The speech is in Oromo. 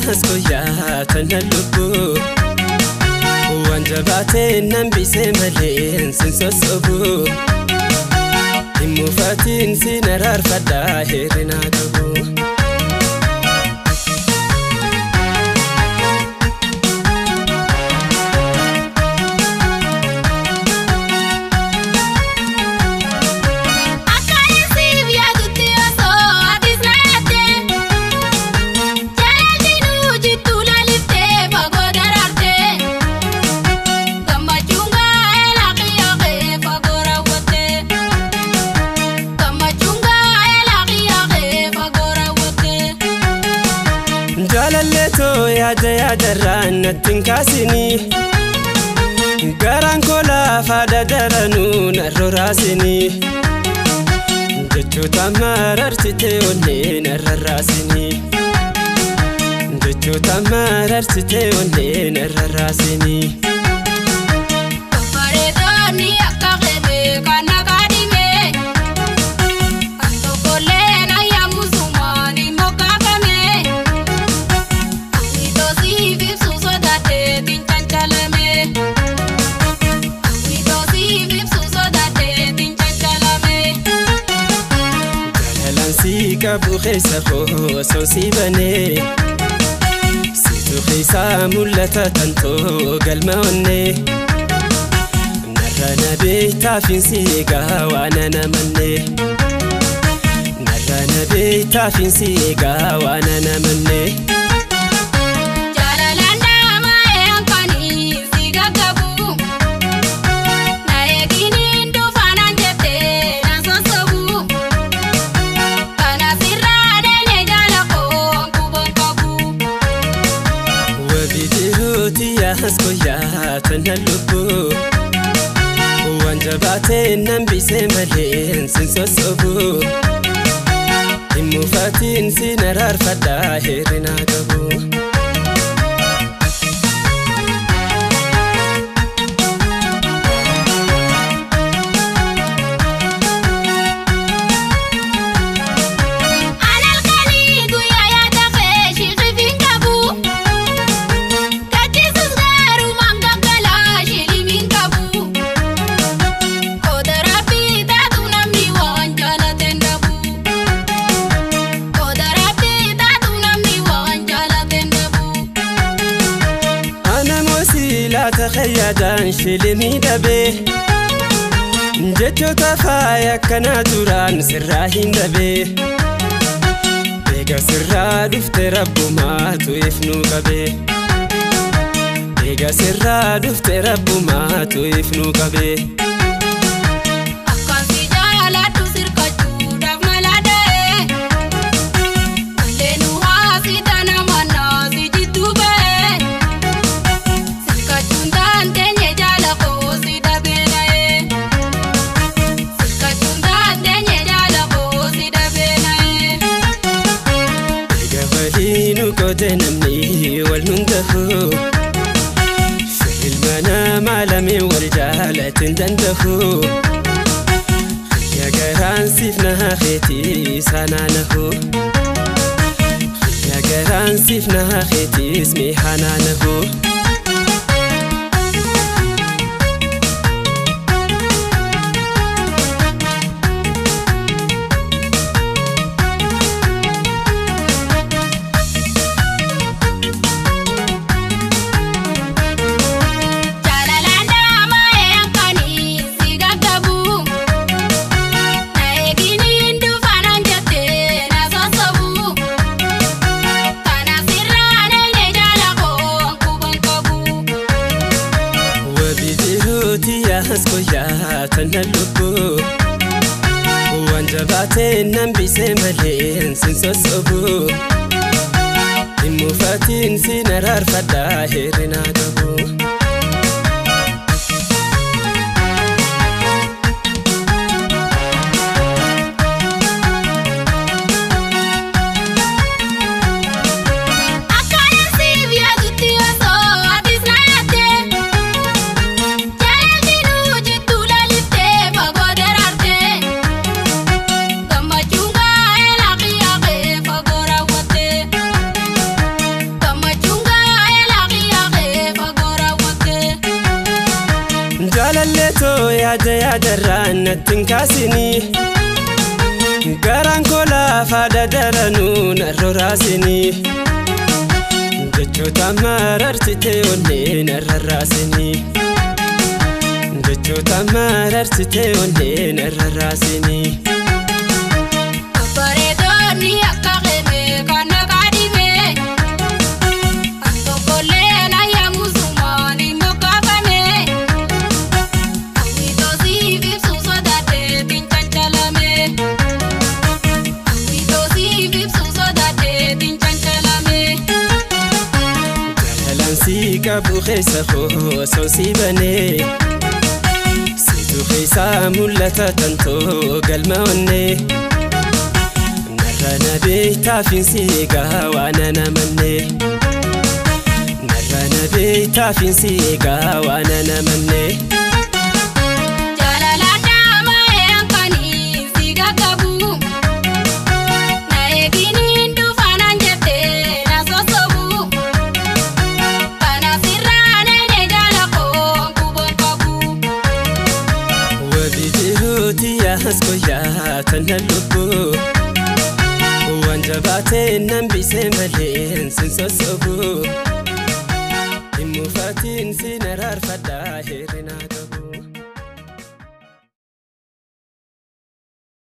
skoya tanallubu wanjabate nambise malen sinsosobu imufatin sinarar fada herina gabu Jalaleto ya daran natinkasini garan kola fada daranu narrasini dechuta marartite onne narrasini dechuta marartite onne narrasini paredoni akagebe kana kadime antokole na yamusumani mokakame Kabu khisa kho so sibane situ khisa mulata tanto galmaone narana beita fin siga wana namanne narana beita fin siga wana namanne skoya tanallubu wanjabate nambise malen sinsosobu imufatin sinarar fada herina gabu تخيدان شلمي دبي جتو تفايا كنا دوران سراهين دبي بيغا سرا دفت ربو ما تويفنو قبي بيغا سرا دفت ربو ما تويفنو قبي نمني والمنتخو في المنام عالمي والجالة تندخو يا جيران سيفنا خيتي سنانهو يا جيران سيفنا خيتي اسمي حنانهو skoya tanallubu wanjabate nambise malen sinsosobu imufatin sinarar fada herina gabu natinkasini garan kola fada daranu narrasini jechuta mararsite onne narrasini jechuta mararsite onne narrasini Paredoni akageme kana kadime Antokole na ya musumani mokafame Awito sivi susodate tinchanchalame Awito sivi susodate tinchanchalame Jalansi kabu khisa kho sosibane Situ khisa mulata tanto galmaone Narana beita finsiga wana namanne Narana beita finsiga wana namanne Jalalada mayankani siga kabu Na egini ndufanan jete na sosobu Pana sirane ne jalako kubon kabu Wabijiruti ya haskoya tanalubu Wanjabate nambise malen sinsosobu Imufatin sinarar fada herina gabu